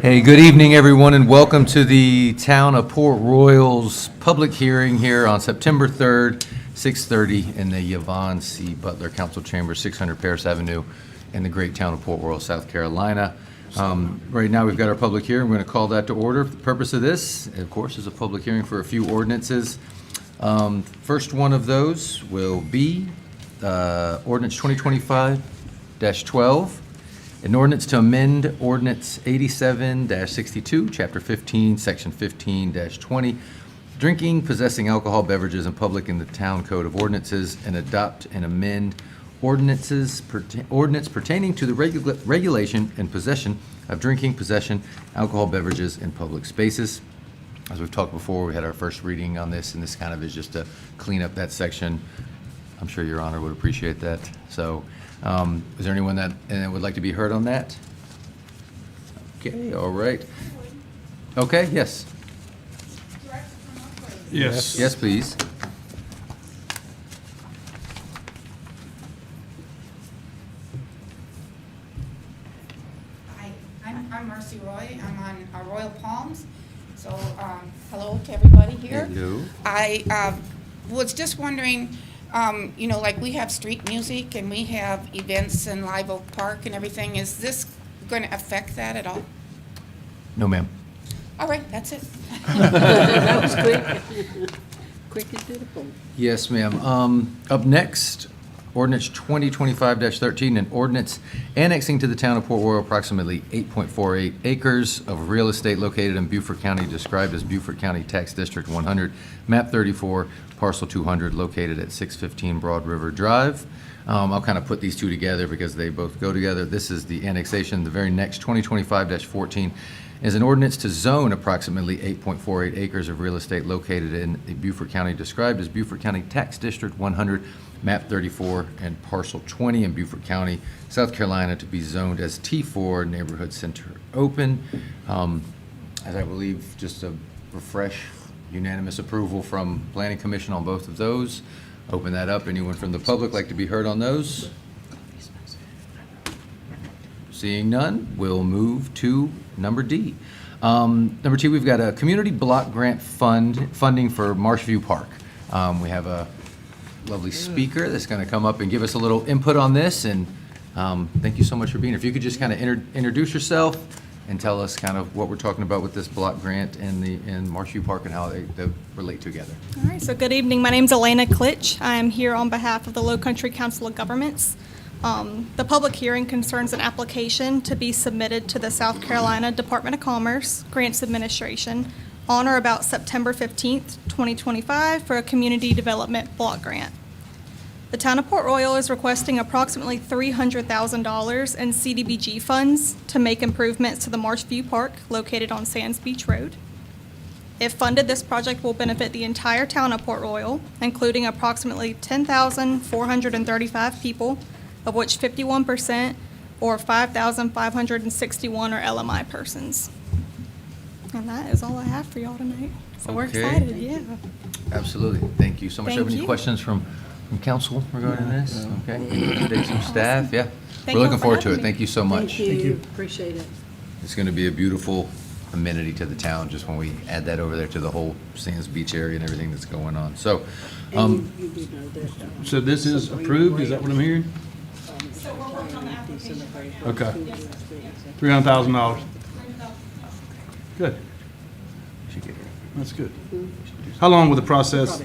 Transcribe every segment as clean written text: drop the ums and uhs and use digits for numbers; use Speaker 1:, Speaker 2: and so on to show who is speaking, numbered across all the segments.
Speaker 1: Hey, good evening, everyone, and welcome to the Town of Port Royal's public hearing here on September 3rd, 6:30 in the Yvonne C. Butler Council Chamber, 600 Paris Avenue in the great town of Port Royal, South Carolina. Right now, we've got our public hearing. We're going to call that to order. The purpose of this, of course, is a public hearing for a few ordinances. First one of those will be ordinance 2025-12. An ordinance to amend Ordinance 87-62, Chapter 15, Section 15-20, drinking, possessing alcohol beverages in public in the Town Code of Ordinances, and adopt and amend ordinance pertaining to the regulation and possession of drinking, possession, alcohol beverages in public spaces. As we've talked before, we had our first reading on this, and this kind of is just to clean up that section. I'm sure Your Honor would appreciate that. So, is there anyone that would like to be heard on that? Okay, all right. Okay, yes.
Speaker 2: Yes.
Speaker 1: Yes, please.
Speaker 3: Hi, I'm Marcy Roy. I'm on Royal Palms. So, hello to everybody here.
Speaker 1: Hello.
Speaker 3: I was just wondering, like we have street music and we have events in Live Oak Park and everything. Is this going to affect that at all?
Speaker 1: No, ma'am.
Speaker 3: All right, that's it.
Speaker 4: That was quick. Quick and to the point.
Speaker 1: Yes, ma'am. Up next, ordinance 2025-13, an ordinance annexing to the town of Port Royal approximately 8.48 acres of real estate located in Beaufort County, described as Beaufort County Tax District 100, map 34, parcel 200, located at 615 Broad River Drive. I'll kind of put these two together because they both go together. This is the annexation. The very next, 2025-14, is an ordinance to zone approximately 8.48 acres of real estate located in Beaufort County, described as Beaufort County Tax District 100, map 34, and parcel 20 in Beaufort County, South Carolina, to be zoned as T4 Neighborhood Center Open. As I believe, just to refresh, unanimous approval from Planning Commission on both of those. Open that up. Anyone from the public like to be heard on those? Seeing none, we'll move to number D. Number 2, we've got a community block grant funding for Marshview Park. We have a lovely speaker that's going to come up and give us a little input on this, and thank you so much for being here. If you could just kind of introduce yourself and tell us kind of what we're talking about with this block grant and Marshview Park and how they relate together.
Speaker 5: All right, so good evening. My name is Elena Klitsch. I am here on behalf of the Low Country Council of Governments. The public hearing concerns an application to be submitted to the South Carolina Department of Commerce Grants Administration on or about September 15th, 2025 for a community development block grant. The town of Port Royal is requesting approximately $300,000 in CDBG funds to make improvements to the Marshview Park located on Sands Beach Road. If funded, this project will benefit the entire town of Port Royal, including approximately 10,435 people, of which 51% or 5,561 are LMI persons. And that is all I have for y'all tonight. So we're
Speaker 1: Okay.
Speaker 5: excited, yeah.
Speaker 1: Absolutely. Thank you so much.
Speaker 5: Thank
Speaker 1: Have any
Speaker 5: you.
Speaker 1: questions from council regarding this? Okay. Take some staff, yeah.
Speaker 5: Thank
Speaker 1: We're
Speaker 5: you
Speaker 1: looking
Speaker 5: for
Speaker 1: forward to
Speaker 5: having
Speaker 1: it.
Speaker 5: me.
Speaker 1: Thank you so much.
Speaker 4: Thank you. Appreciate it.
Speaker 1: It's going to be a beautiful amenity to the town just when we add that over there to the whole Sands Beach area and everything that's going on. So,
Speaker 4: And you do know that.
Speaker 2: So this is approved, is that what I'm hearing?
Speaker 5: So we're working on the application right now.
Speaker 2: Okay. $300,000. Good,
Speaker 1: should get here.
Speaker 2: that's good. How long will the process,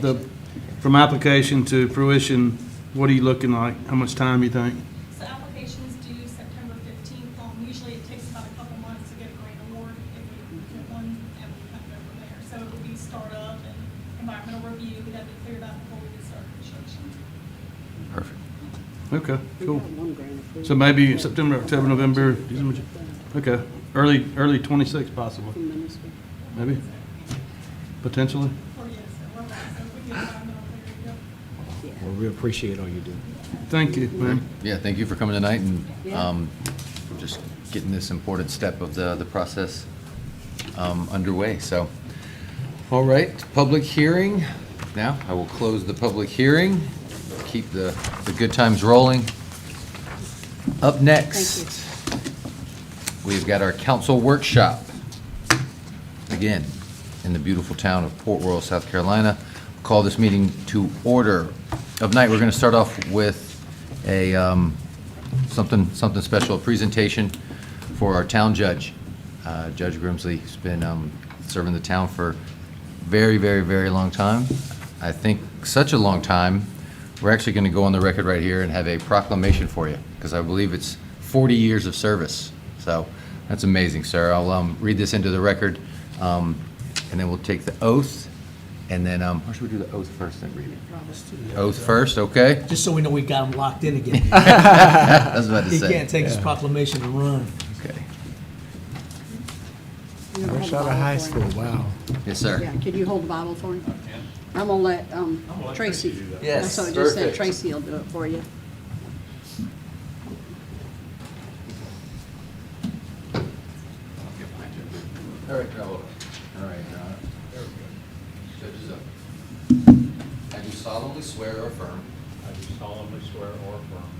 Speaker 2: from application to fruition, what are you looking like? How much time you think?
Speaker 5: So applications due September 15th. Usually it takes about a couple months to get a grant award if we get one, and we kind of go from there. So it would be startup and environmental review. We'd have to clear that before we could start construction.
Speaker 1: Perfect.
Speaker 2: Okay,
Speaker 4: We
Speaker 2: cool.
Speaker 4: got one grant approved
Speaker 2: So maybe September, October, November, December, okay, early 26 possible,
Speaker 4: from Minnesota.
Speaker 2: maybe, potentially?
Speaker 5: Or yes, we're right. So we get environmental review.
Speaker 6: Well, we appreciate all you do.
Speaker 2: Thank you, ma'am.
Speaker 1: Yeah, thank you for coming tonight and
Speaker 4: Yeah.
Speaker 1: just getting this important step of the process underway. So, all right, public hearing. Now, I will close the public hearing, keep the good times rolling. Up next, we've got our council workshop. Again, in the beautiful town of Port Royal, South Carolina. Call this meeting to order. Of night, we're going to start off with a something special, a presentation for our town judge. Judge Grimsley's been serving the town for very, very, very long time. I think such a long time, we're actually going to go on the record right here and have a proclamation for you, because I believe it's 40 years of service. So that's amazing, sir. I'll read this into the record, and then we'll take the oath, and then, or should we do the oath first and read it? Oath first, okay?
Speaker 4: Just so we know we got him locked in again.
Speaker 1: I was about to
Speaker 4: He
Speaker 1: say.
Speaker 4: can't take his proclamation and run.
Speaker 1: Okay.
Speaker 6: Fresh out of high school, wow.
Speaker 1: Yes, sir.
Speaker 7: Yeah, can you hold the Bible for me? I'm gonna let Tracy.
Speaker 1: Yes,
Speaker 7: So it just said
Speaker 1: perfect.
Speaker 7: Tracy will do it for you.
Speaker 1: All right, now, all right, now, there we go. Judge is up. I do solemnly swear or affirm
Speaker 8: I do solemnly swear or affirm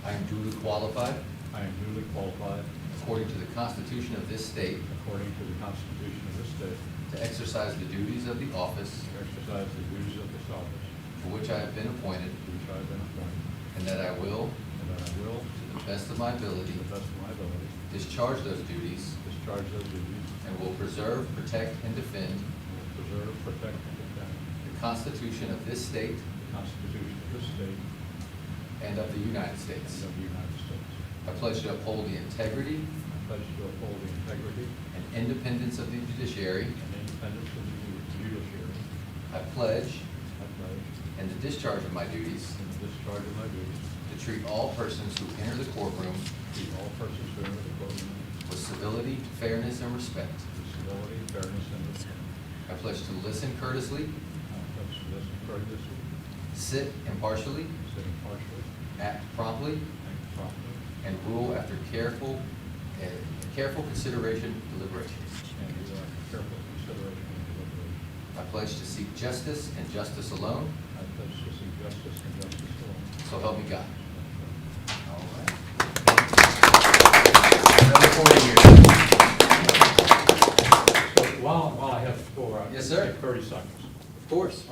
Speaker 1: I am duly qualified,
Speaker 8: I am duly qualified,
Speaker 1: according to the Constitution of this state,
Speaker 8: according to the Constitution of this state,
Speaker 1: to exercise the duties of the office
Speaker 8: to exercise the duties of this office
Speaker 1: for which I have been appointed,
Speaker 8: to which I have been appointed,
Speaker 1: and that I will,
Speaker 8: and that I will,
Speaker 1: to the best of my
Speaker 8: to
Speaker 1: ability,
Speaker 8: the best of my ability,
Speaker 1: discharge those duties,
Speaker 8: discharge those duties,
Speaker 1: and will preserve, protect, and defend
Speaker 8: and will preserve, protect, and defend
Speaker 1: the Constitution of this state
Speaker 8: the Constitution of this state
Speaker 1: and of the United
Speaker 8: and
Speaker 1: States.
Speaker 8: of the United States.
Speaker 1: I pledge to uphold the integrity
Speaker 8: I pledge to uphold the integrity
Speaker 1: and independence of the judiciary.
Speaker 8: and independence of the judiciary.
Speaker 1: I pledge,
Speaker 8: I pledge,
Speaker 1: in the discharge of my duties,
Speaker 8: in the discharge of my duties,
Speaker 1: to treat all persons who enter the courtroom
Speaker 8: to treat all persons who enter the courtroom
Speaker 1: with civility, fairness, and respect.
Speaker 8: with civility, fairness, and respect.
Speaker 1: I pledge to listen courteously,
Speaker 8: I pledge to listen courteously,
Speaker 1: sit impartially,
Speaker 8: sit impartially,
Speaker 1: act promptly,
Speaker 8: act promptly,
Speaker 1: and rule after careful consideration and deliberation.
Speaker 8: and do after careful consideration and deliberation.
Speaker 1: I pledge to seek justice and justice alone,
Speaker 8: I pledge to seek justice and justice alone.
Speaker 1: so help me God. All right. Another 40 years.
Speaker 8: So while I have the floor, I
Speaker 1: Yes,
Speaker 8: can
Speaker 1: sir.
Speaker 8: take 30 seconds.
Speaker 1: Of course.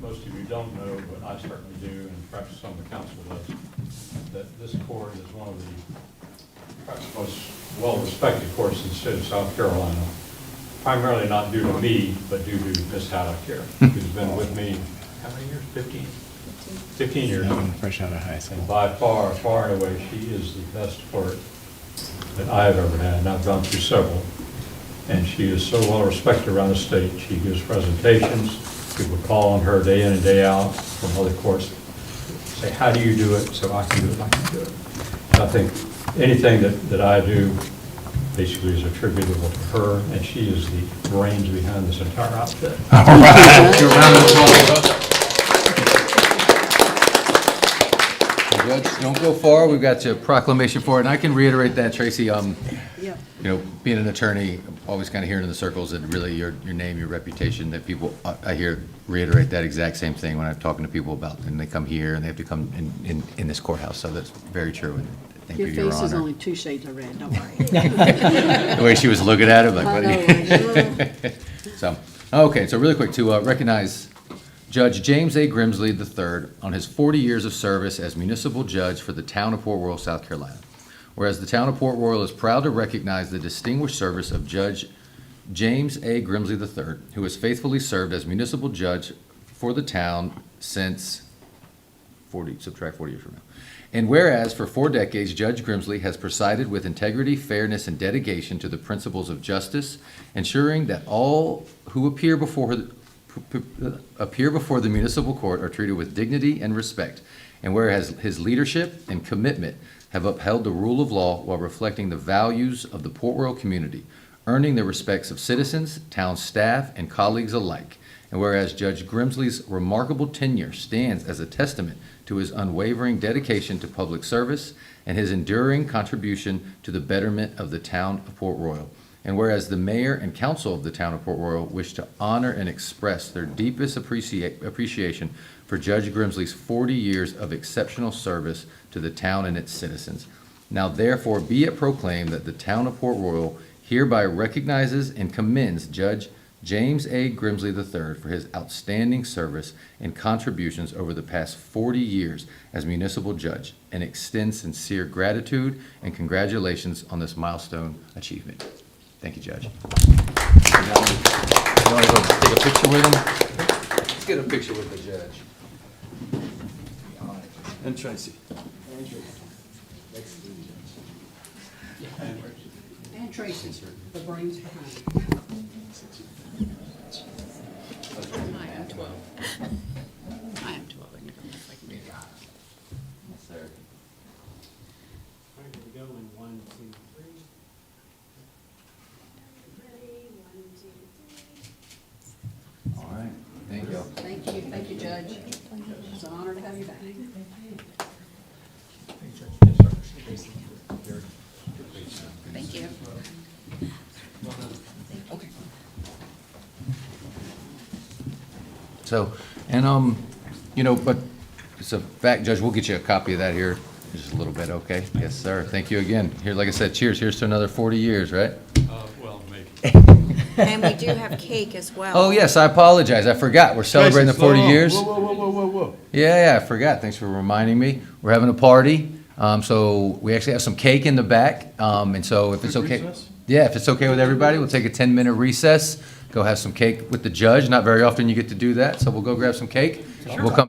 Speaker 8: Most of you don't know, but I certainly do, and perhaps some of the council does, that this court is one of the perhaps most well-respected courts in the state of South Carolina, primarily not due to me, but due to Ms. Haddock here, who's been with me, how many years? 15? 15 years.
Speaker 6: Fresh out of high
Speaker 8: And
Speaker 6: school.
Speaker 8: by far, far and away, she is the best clerk that I have ever had, and I've gone through several. And she is so well respected around the state. She gives presentations. People call on her day in and day out from other courts, say, how do you do it? So I can do it, I can do it. And I think anything that I do basically is attributable to her, and she is the brains behind this entire outfit.
Speaker 1: All right. Give a round of applause. Judge, don't go far. We've got your proclamation for it, and I can reiterate that, Tracy.
Speaker 7: Yep.
Speaker 1: You know, being an attorney, always kind of hearing in the circles that really your name, your reputation, that people, I hear reiterate that exact same thing when I'm talking to people about, and they come here and they have to come in this courthouse, so that's very true. And thank you,
Speaker 7: Your
Speaker 1: Your
Speaker 7: face is
Speaker 1: Honor.
Speaker 7: only 2 shades of red, don't worry.
Speaker 1: The way she was looking at him, like,
Speaker 7: I
Speaker 1: what
Speaker 7: know,
Speaker 1: So, okay, so really quick, to recognize Judge James A. Grimsley III on his 40 years of service as municipal judge for the town of Port Royal, South Carolina. Whereas the town of Port Royal is proud to recognize the distinguished service of Judge James A. Grimsley III, who has faithfully served as municipal judge for the town since subtract 40 years from now. And whereas for 4 decades, Judge Grimsley has presided with integrity, fairness, and dedication to the principles of justice, ensuring that all who appear before the municipal court are treated with dignity and respect. And whereas his leadership and commitment have upheld the rule of law while reflecting the values of the Port Royal community, earning the respects of citizens, town staff, and colleagues alike. And whereas Judge Grimsley's remarkable tenure stands as a testament to his unwavering dedication to public service and his enduring contribution to the betterment of the town of Port Royal. And whereas the mayor and council of the town of Port Royal wish to honor and express their deepest appreciation for Judge Grimsley's 40 years of exceptional service to the town and its citizens. Now therefore be it proclaimed that the town of Port Royal hereby recognizes and commends Judge James A. Grimsley III for his outstanding service and contributions over the past 40 years as municipal judge, and extends sincere gratitude and congratulations on this milestone achievement. Thank you, Judge. You want to go take a picture with him? Let's get a picture with the judge.
Speaker 2: And Tracy.
Speaker 7: And Tracy, the brains behind.
Speaker 4: I am 12. I am 12. I can go like me.
Speaker 1: All right, thank you.
Speaker 7: Thank you, Judge. It's an honor to have you back.
Speaker 3: Thank you.
Speaker 1: So, but it's a fact, Judge, we'll get you a copy of that here in just a little bit, okay? Yes, sir. Thank you again. Here, like I said, cheers. Here's to another 40 years, right?
Speaker 8: Well, maybe.
Speaker 9: And we do have cake as well.
Speaker 1: Oh, yes, I apologize. I forgot. We're celebrating the
Speaker 2: Tracy, slow
Speaker 1: 40
Speaker 2: down.
Speaker 1: years.
Speaker 2: Whoa, whoa, whoa, whoa, whoa, whoa.
Speaker 1: Yeah, I forgot. Thanks for reminding me. We're having a party. So we actually have some cake in the back. And so if it's
Speaker 2: Quick
Speaker 1: okay.
Speaker 2: recess?
Speaker 1: Yeah, if it's okay with everybody, we'll take a 10-minute recess. Go have some cake with the judge. Not very often you get to do that, so we'll go grab some cake. We'll come.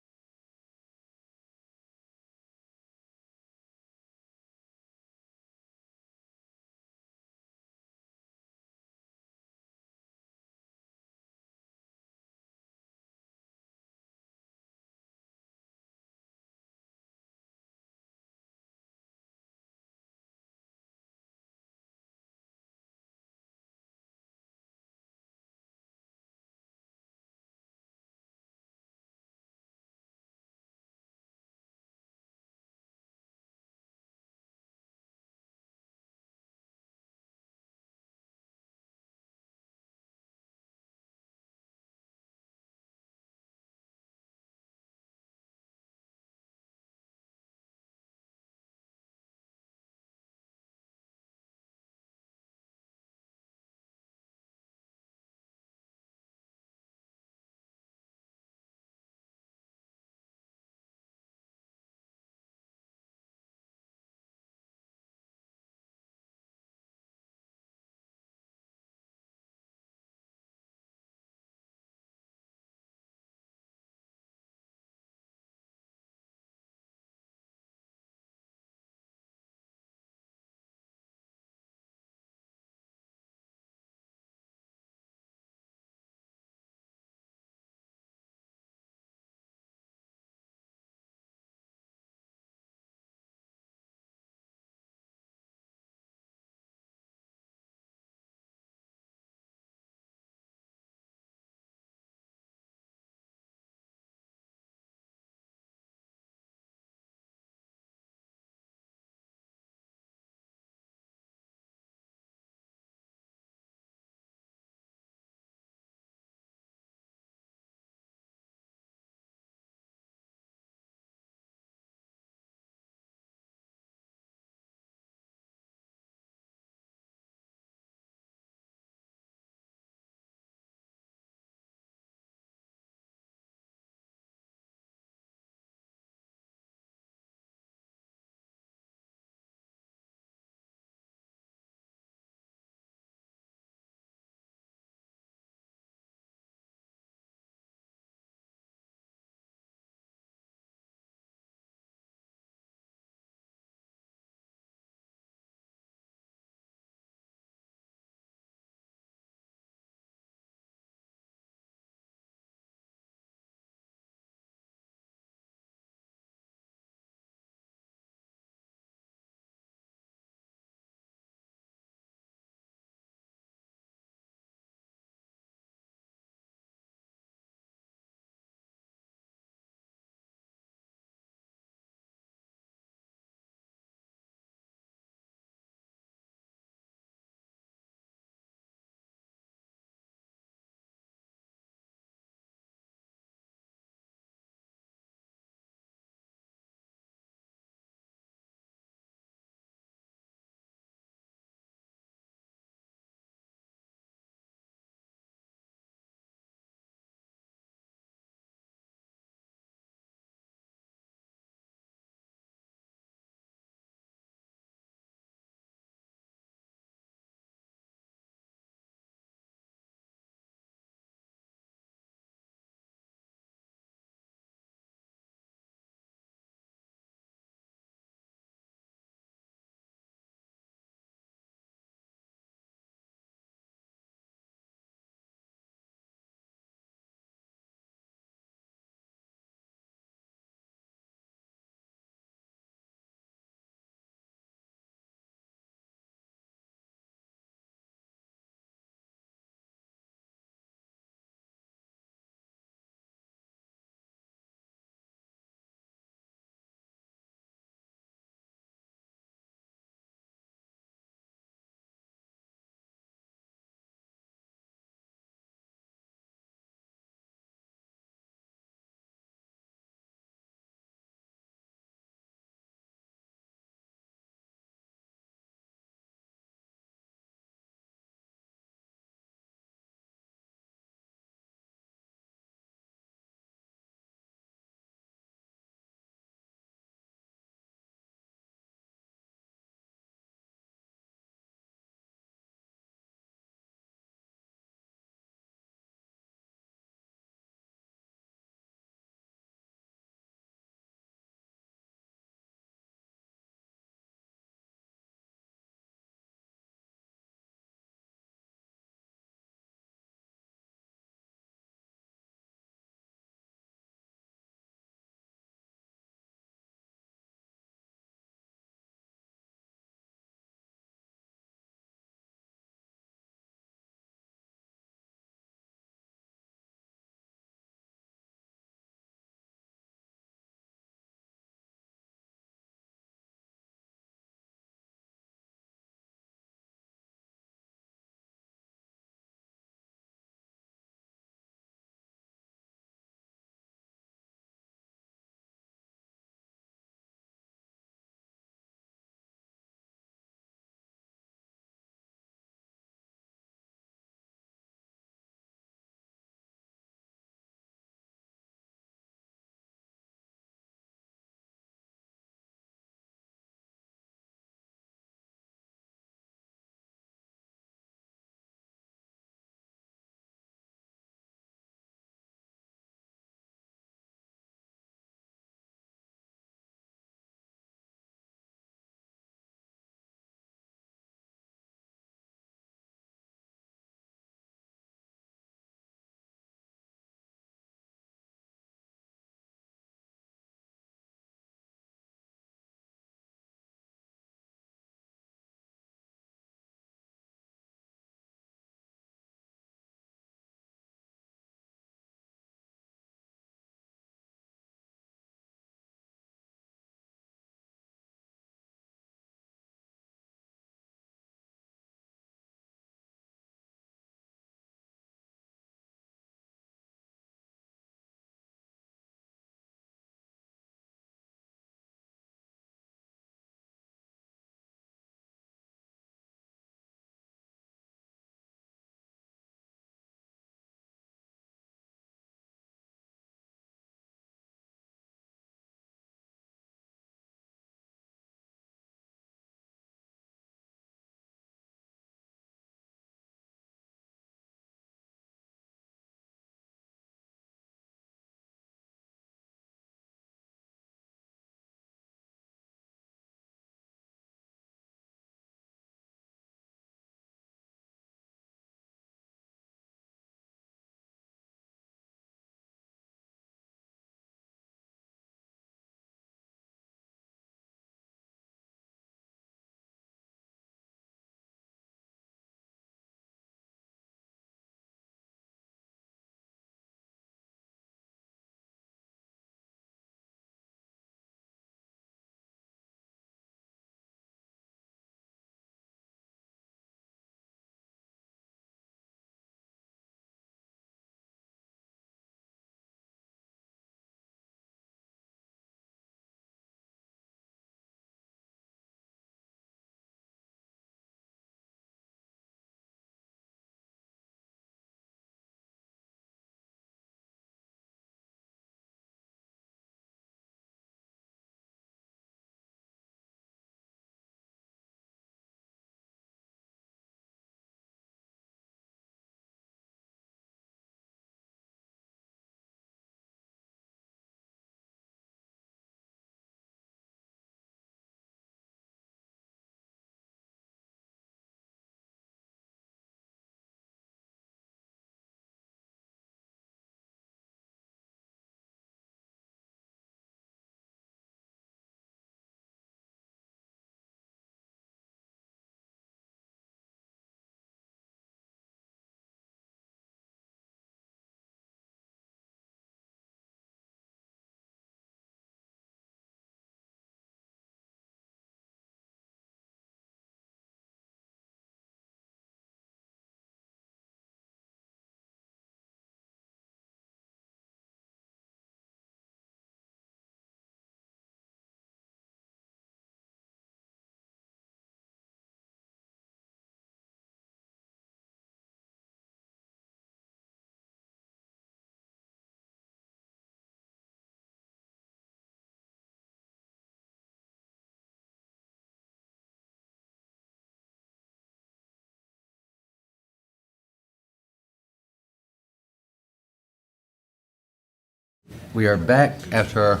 Speaker 1: We are back after our,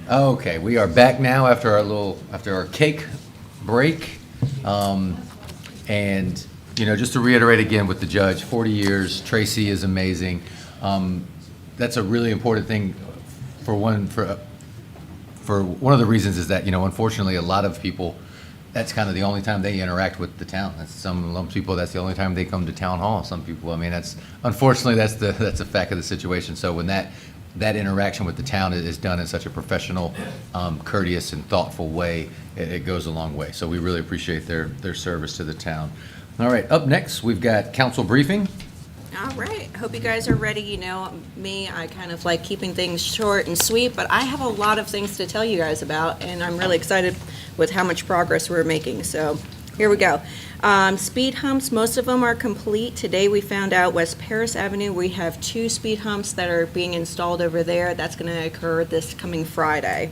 Speaker 1: okay, we are back now after our cake break. And, just to reiterate again with the judge, 40 years, Tracy is amazing. That's a really important thing for one of the reasons is that, unfortunately, a lot of people, that's kind of the only time they interact with the town. Some people, that's the only time they come to town hall. Some people, unfortunately, that's a fact of the situation. So when that interaction with the town is done in such a professional, courteous, and thoughtful way, it goes a long way. So we really appreciate their service to the town. All right, up next, we've got council briefing.
Speaker 9: All right, hope you guys are ready. You know me, I kind of like keeping things short and sweet, but I have a lot of things to tell you guys about, and I'm really excited with how much progress we're making. So here we go. Speed humps, most of them are complete. Today we found out West Paris Avenue, we have 2 speed humps that are being installed over there. That's going to occur this coming Friday.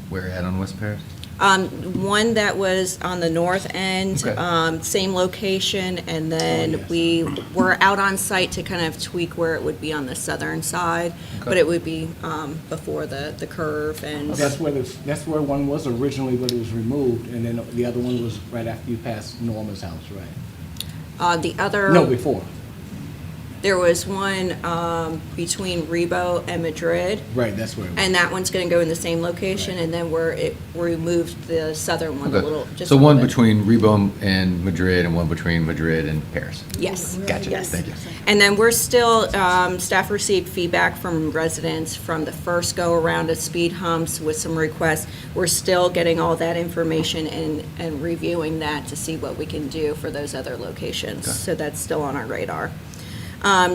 Speaker 1: Where at on West Paris?
Speaker 9: One that was on the north end,
Speaker 1: Okay.
Speaker 9: Same location, and then we were out on site to kind of tweak where it would be on the southern side, but it would be before the curve and.
Speaker 6: That's where one was originally, but it was removed, and then the other one was right after you passed Norma's house, right?
Speaker 9: The other.
Speaker 6: No, before.
Speaker 9: There was one between Rebo and Madrid.
Speaker 6: Right, that's where it was.
Speaker 9: And that one's going to go in the same location, and then we moved the southern one a
Speaker 1: Okay.
Speaker 9: little, just
Speaker 1: So
Speaker 9: a
Speaker 1: one
Speaker 9: little bit.
Speaker 1: between Rebo and Madrid, and one between Madrid and Paris.
Speaker 9: Yes.
Speaker 1: Gotcha.
Speaker 9: Yes.
Speaker 1: Thank you.
Speaker 9: And then we're still, staff received feedback from residents from the first go-around of speed humps with some requests. We're still getting all that information and reviewing that to see what we can do for those other locations. So that's still on our radar.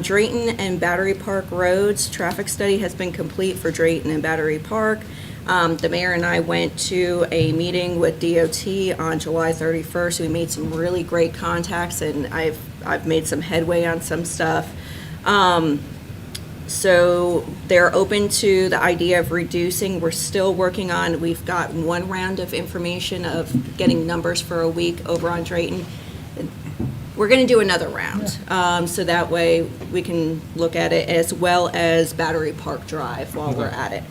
Speaker 9: Drayton and Battery Park roads, traffic study has been complete for Drayton and Battery Park. The mayor and I went to a meeting with DOT on July 31st. We made some really great contacts, and I've made some headway on some stuff. So they're open to the idea of reducing. We're still working on, we've got one round of information of getting numbers for a week over on Drayton. We're going to do another round, so that way we can look at it, as well as Battery Park Drive while we're at it.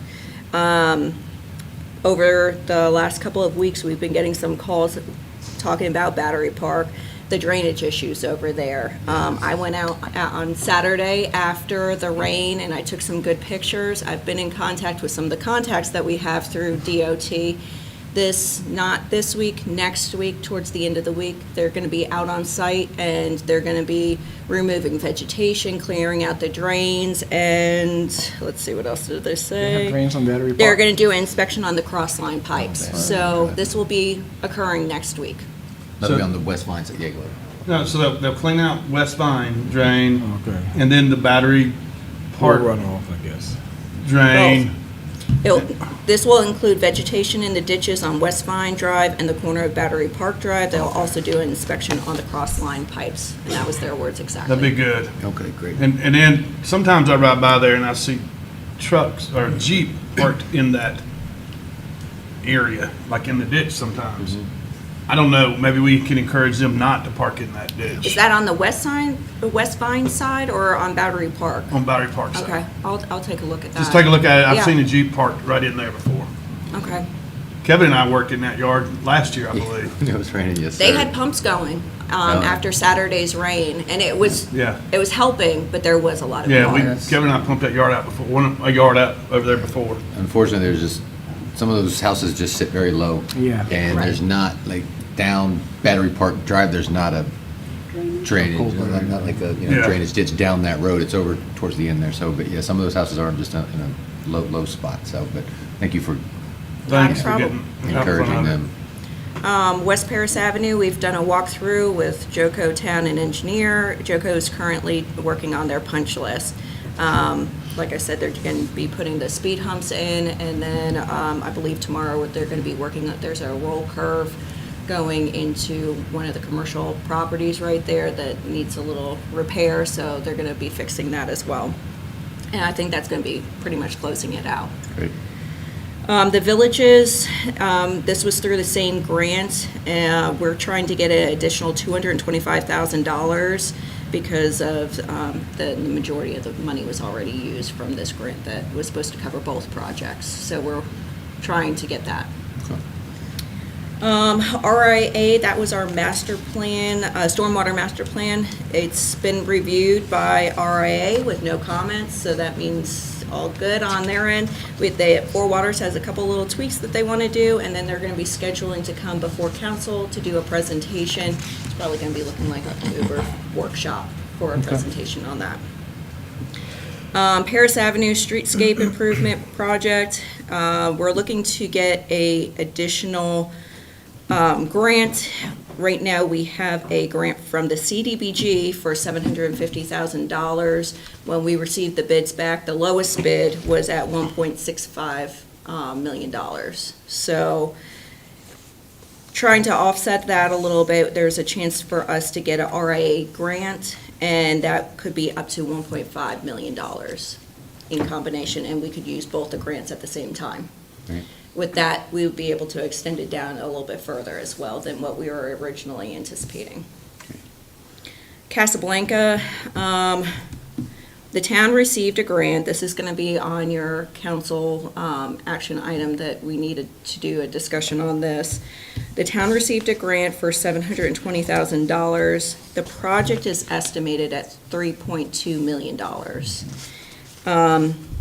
Speaker 9: Over the last couple of weeks, we've been getting some calls talking about Battery Park, the drainage issues over there. I went out on Saturday after the rain, and I took some good pictures. I've been in contact with some of the contacts that we have through DOT. Not this week, next week, towards the end of the week, they're going to be out on site, and they're going to be removing vegetation, clearing out the drains, and let's see, what else did they
Speaker 6: They
Speaker 9: say?
Speaker 6: have drains on Battery Park?
Speaker 9: They're going to do an inspection on the cross-line pipes. So this will be occurring next week.
Speaker 1: That'll be on the west lines at Yeglo.
Speaker 2: No, so they'll clean out West Vine drain,
Speaker 6: Okay.
Speaker 2: and then the Battery Park
Speaker 6: Runoff, I guess.
Speaker 2: drain.
Speaker 9: This will include vegetation in the ditches on West Vine Drive and the corner of Battery Park Drive. They'll also do an inspection on the cross-line pipes, and that was their words exactly.
Speaker 2: That'd be good.
Speaker 1: Okay, great.
Speaker 2: And then sometimes I ride by there and I see trucks or Jeep parked in that area, like in the ditch sometimes. I don't know, maybe we can encourage them not to park in that
Speaker 9: Is
Speaker 2: ditch
Speaker 9: that on the West Vine side or on Battery Park?
Speaker 2: on Battery Park side.
Speaker 9: Okay, I'll take a look at that.
Speaker 2: Just take a look at it. I've
Speaker 9: Yeah.
Speaker 2: seen a Jeep parked right in there before.
Speaker 9: Okay.
Speaker 2: Kevin and I worked in that yard last year, I believe.
Speaker 1: It was raining yesterday.
Speaker 9: They had pumps going after Saturday's rain, and it was
Speaker 2: Yeah.
Speaker 9: helping, but there was a lot of
Speaker 2: Yeah,
Speaker 9: water.
Speaker 2: Kevin and I pumped that yard out before, a yard out over there before.
Speaker 1: Unfortunately, there's just, some of those houses just sit very low.
Speaker 6: Yeah.
Speaker 1: And
Speaker 9: Right.
Speaker 1: there's not, like, down Battery Park Drive, there's not a drainage, not like a,
Speaker 2: Yeah.
Speaker 1: drainage ditch down that road. It's over towards the end there. So, but yeah, some of those houses are just in a low spot. So, but thank you for
Speaker 2: Thanks for
Speaker 9: problem.
Speaker 2: getting.
Speaker 1: encouraging them.
Speaker 9: West Paris Avenue, we've done a walkthrough with Joco Town and Engineer. Joco is currently working on their punch list. Like I said, they're going to be putting the speed humps in, and then I believe tomorrow they're going to be working, there's a roll curve going into one of the commercial properties right there that needs a little repair, so they're going to be fixing that as well. And I think that's going to be pretty much closing it out.
Speaker 1: Great.
Speaker 9: The villages, this was through the same grant. We're trying to get an additional $225,000. because of the majority of the money was already used from this grant that was supposed to cover both projects. So we're trying to get that. RIA, that was our master plan, stormwater master plan. It's been reviewed by RIA with no comments, so that means all good on their end. Four Waters has a couple little tweaks that they want to do, and then they're going to be scheduling to come before council to do a presentation. It's probably going to be looking like an Uber workshop for a presentation on that. Paris Avenue Streetscape Improvement Project, we're looking to get a additional grant. Right now, we have a grant from the CDBG for $750,000. When we received the bids back, the lowest bid was at $1.65 million. So trying to offset that a little bit, there's a chance for us to get a RIA grant, and that could be up to $1.5 million in combination, and we could use both the grants at the same time.
Speaker 1: Right.
Speaker 9: With that, we would be able to extend it down a little bit further as well than what we were originally anticipating. Casablanca, the town received a grant. This is going to be on your council action item that we needed to do a discussion on this. The town received a grant for $720,000. The project is estimated at $3.2 million.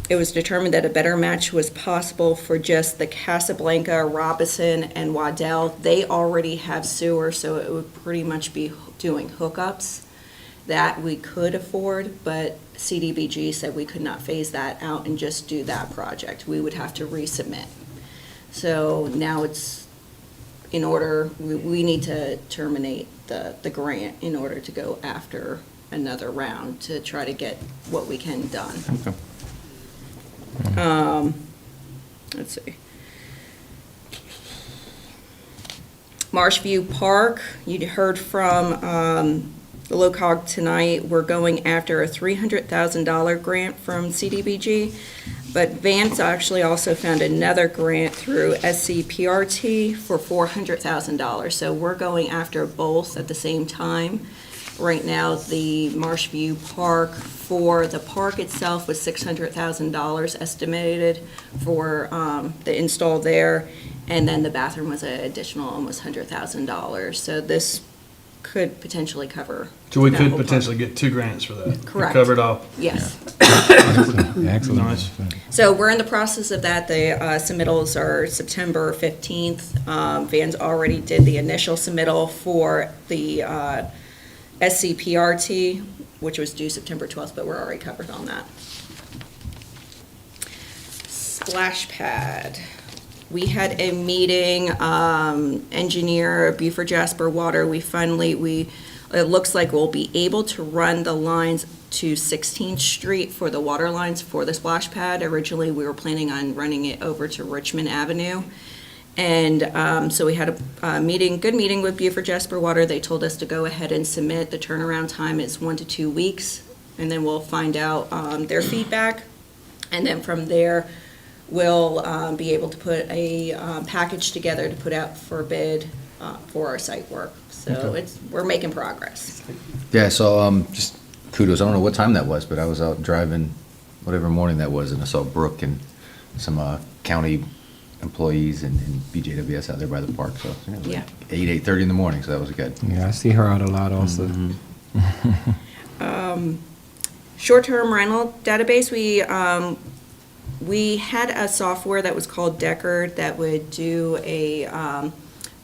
Speaker 9: It was determined that a better match was possible for just the Casablanca, Robinson, and Waddell. They already have sewer, so it would pretty much be doing hookups that we could afford, but CDBG said we could not phase that out and just do that project. We would have to resubmit. So now it's in order, we need to terminate the grant in order to go after another round to try to get what we can done.
Speaker 1: Okay.
Speaker 9: Let's see. Marshview Park, you heard from the LOCOG tonight. We're going after a $300,000 grant from CDBG, but Vance actually also found another grant through SCPRT for $400,000. So we're going after both at the same time. Right now, the Marshview Park, for the park itself, was $600,000 estimated for the install there, and then the bathroom was an additional almost $100,000. So this could potentially cover.
Speaker 2: So we
Speaker 9: that
Speaker 2: could
Speaker 9: whole park.
Speaker 2: potentially get 2 grants for that.
Speaker 9: Correct.
Speaker 2: Cover it all.
Speaker 9: Yes.
Speaker 10: Excellent.
Speaker 2: Nice.
Speaker 9: So we're in the process of that. The submittals are September 15th. Vans already did the initial submittal for the SCPRT, which was due September 12th, but we're already covered on that. Splash pad. We had a meeting, engineer, Buford Jasper Water, it looks like we'll be able to run the lines to 16th Street for the water lines for the splash pad. Originally, we were planning on running it over to Richmond Avenue. And so we had a meeting, good meeting with Buford Jasper Water. They told us to go ahead and submit. The turnaround time is 1 to 2 weeks, and then we'll find out their feedback. And then from there, we'll be able to put a package together to put out for bid for our site work. So we're making progress.
Speaker 1: Yeah, so just kudos. I don't know what time that was, but I was out driving whatever morning that was, and I saw Brooke and some county employees and BJWS out there by the park. So it was
Speaker 9: Yeah.
Speaker 1: like 8:30 in the morning, so that was good.
Speaker 10: Yeah, I see her out a lot also.
Speaker 9: Short-term rental database, we had a software that was called Deckard that would do a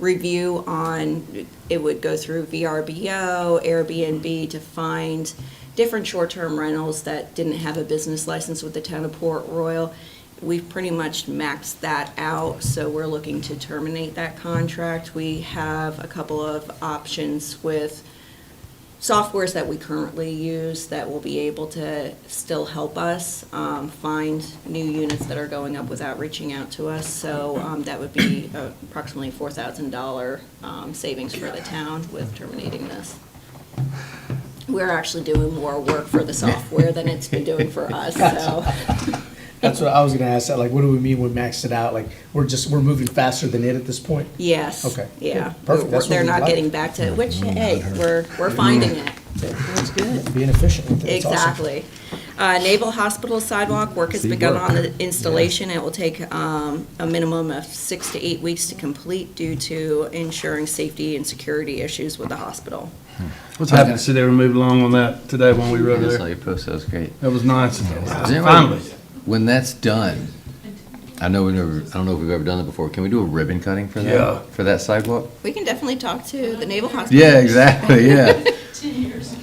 Speaker 9: review on, it would go through VRBO, Airbnb to find different short-term rentals that didn't have a business license with the town of Port Royal. We've pretty much maxed that out, so we're looking to terminate that contract. We have a couple of options with softwares that we currently use that will be able to still help us find new units that are going up without reaching out to us. So that would be approximately $4,000 savings for the town with terminating this. We're actually doing more work for the software than it's been doing for us, so.
Speaker 6: That's what I was gonna ask, like, what do we mean we maxed it out? Like, we're moving faster than it at this point?
Speaker 9: Yes.
Speaker 6: Okay.
Speaker 9: Yeah.
Speaker 6: Perfect. That's what
Speaker 9: They're
Speaker 6: we'd
Speaker 9: not
Speaker 6: like.
Speaker 9: getting back to it, which, hey, we're finding it.
Speaker 7: That's good.
Speaker 6: Being efficient with it. It's awesome.
Speaker 9: Exactly. Naval Hospital sidewalk work has
Speaker 10: See
Speaker 9: begun
Speaker 10: work.
Speaker 9: on the installation. It will take a minimum of 6 to 8 weeks to complete due to ensuring safety and security issues with the hospital.
Speaker 2: I was happy to see they were moving along on that today when we were over
Speaker 1: I saw
Speaker 2: there.
Speaker 1: your post, that was great.
Speaker 2: That was nice.
Speaker 1: Does anybody-
Speaker 2: Finally.
Speaker 1: When that's done, I don't know if we've ever done it before, can we do a ribbon cutting for that?
Speaker 2: Yeah.
Speaker 1: For that sidewalk?
Speaker 9: We can definitely talk to the Naval Hospital.
Speaker 1: Yeah, exactly, yeah.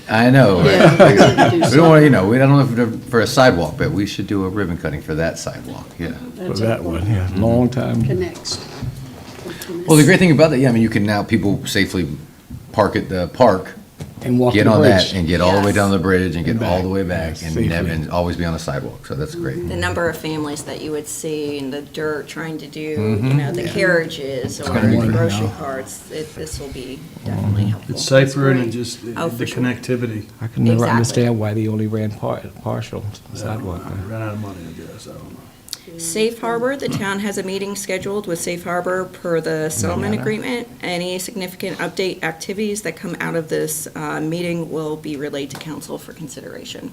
Speaker 1: I know,
Speaker 7: Yeah,
Speaker 1: right?
Speaker 7: we need to do
Speaker 1: We don't want to, we don't know if for a sidewalk, but we should do a ribbon cutting for that sidewalk, yeah.
Speaker 10: For that one, yeah, long time.
Speaker 7: Connects.
Speaker 1: Well, the great thing about that, yeah, I mean, you can now, people safely park at the park,
Speaker 6: And walk
Speaker 1: get
Speaker 6: the
Speaker 1: on that
Speaker 6: bridge.
Speaker 1: and get all the way
Speaker 9: Yes.
Speaker 1: down the bridge and get
Speaker 6: And
Speaker 1: all
Speaker 6: back.
Speaker 1: the way back and
Speaker 6: Safely.
Speaker 1: never, and always be on a sidewalk, so that's great.
Speaker 9: The number of families that you would see in the dirt trying to do, you know, the carriages or
Speaker 1: gonna be
Speaker 9: the
Speaker 1: great.
Speaker 9: grocery carts, this will be definitely helpful.
Speaker 2: It's safer and it just,
Speaker 9: Oh,
Speaker 2: the
Speaker 9: for sure.
Speaker 2: connectivity.
Speaker 10: I can never
Speaker 9: Exactly.
Speaker 10: understand why they only ran partial sidewalk.
Speaker 2: Ran out of money, I guess, I don't know.
Speaker 9: Safe Harbor, the town has a meeting scheduled with Safe Harbor per the settlement
Speaker 10: matter.
Speaker 9: agreement. Any significant update activities that come out of this meeting will be relayed to council for consideration.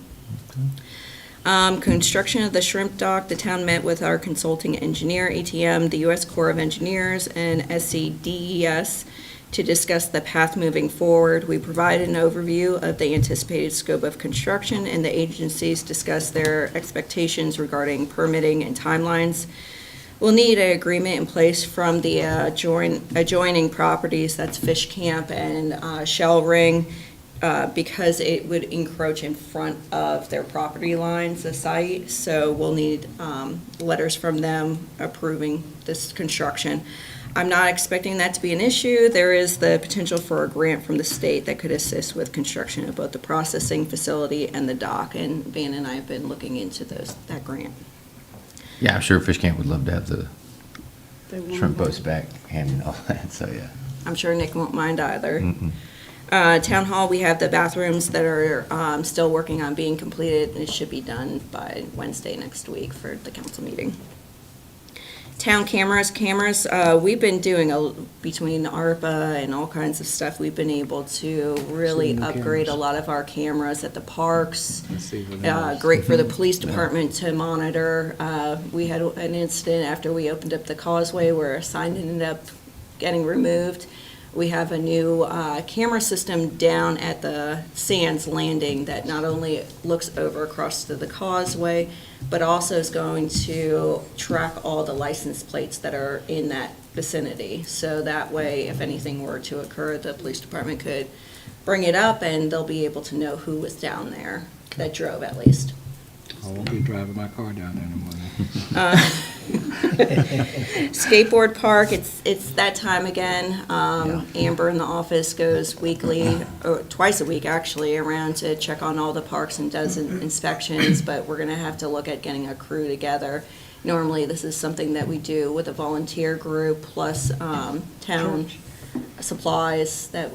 Speaker 9: Construction of the shrimp dock, the town met with our consulting engineer, ATM, the U.S. Corps of Engineers, and SCDES to discuss the path moving forward. We provided an overview of the anticipated scope of construction, and the agencies discussed their expectations regarding permitting and timelines. We'll need an agreement in place from the adjoining properties, that's Fish Camp and Shell Ring, because it would encroach in front of their property lines, the site. So we'll need letters from them approving this construction. I'm not expecting that to be an issue. There is the potential for a grant from the state that could assist with construction of both the processing facility and the dock, and Van and I have been looking into that grant.
Speaker 1: Yeah, I'm sure Fish Camp would love to have the
Speaker 7: They want
Speaker 1: shrimp
Speaker 7: one.
Speaker 1: boats back and all that, so yeah.
Speaker 9: I'm sure Nick won't mind either.
Speaker 1: Mm-mm.
Speaker 9: Town Hall, we have the bathrooms that are still working on being completed. It should be done by Wednesday next week for the council meeting. Town cameras, we've been doing, between ARPA and all kinds of stuff, we've been able to really
Speaker 6: Some new
Speaker 9: upgrade a
Speaker 6: cameras.
Speaker 9: lot of our cameras at the parks.
Speaker 10: Let's see what else.
Speaker 9: Great for the police department to monitor. We had an incident after we opened up the causeway where a sign ended up getting removed. We have a new camera system down at the Sands Landing that not only looks over across to the causeway, but also is going to track all the license plates that are in that vicinity. So that way, if anything were to occur, the police department could bring it up and they'll be able to know who was down there, that drove at least.
Speaker 10: I won't be driving my car down there in the morning.
Speaker 9: Skateboard park, it's that time again. Amber in the office goes weekly, or twice a week actually, around to check on all the parks and does inspections, but we're gonna have to look at getting a crew together. Normally, this is something that we do with a volunteer group plus town supplies that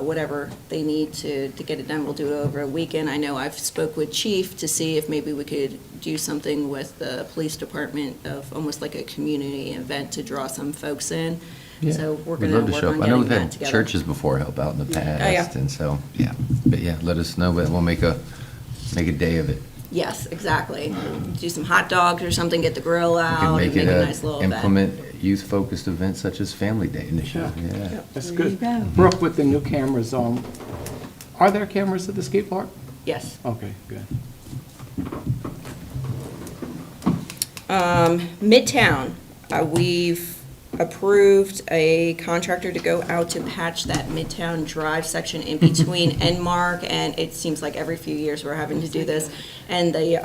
Speaker 9: whatever they need to get it done, we'll do it over a weekend. I know I've spoke with Chief to see if maybe we could do something with the police department of almost like a community event to draw some folks in. So we're
Speaker 1: We'd
Speaker 9: gonna
Speaker 1: love to
Speaker 9: work
Speaker 1: show
Speaker 9: on
Speaker 1: up. I know
Speaker 9: getting
Speaker 1: we've
Speaker 9: that
Speaker 1: had
Speaker 9: together.
Speaker 1: churches before help out in the
Speaker 9: yeah.
Speaker 1: past, and so, yeah. But yeah, let us know, but we'll make a day of it.
Speaker 9: Yes, exactly. Do some hot dogs or something, get the grill
Speaker 1: We can
Speaker 9: out, and
Speaker 1: make
Speaker 9: make
Speaker 1: it
Speaker 9: a nice little event.
Speaker 1: implement youth-focused events such as Family Day initiative, yeah.
Speaker 6: That's
Speaker 7: There you
Speaker 6: good.
Speaker 7: go.
Speaker 6: Brooke, with the new cameras, are there cameras at the skate park?
Speaker 9: Yes.
Speaker 6: Okay, good.
Speaker 9: Midtown, we've approved a contractor to go out to patch that Midtown Drive section in between Enmark, and it seems like every few years we're having to do this. And the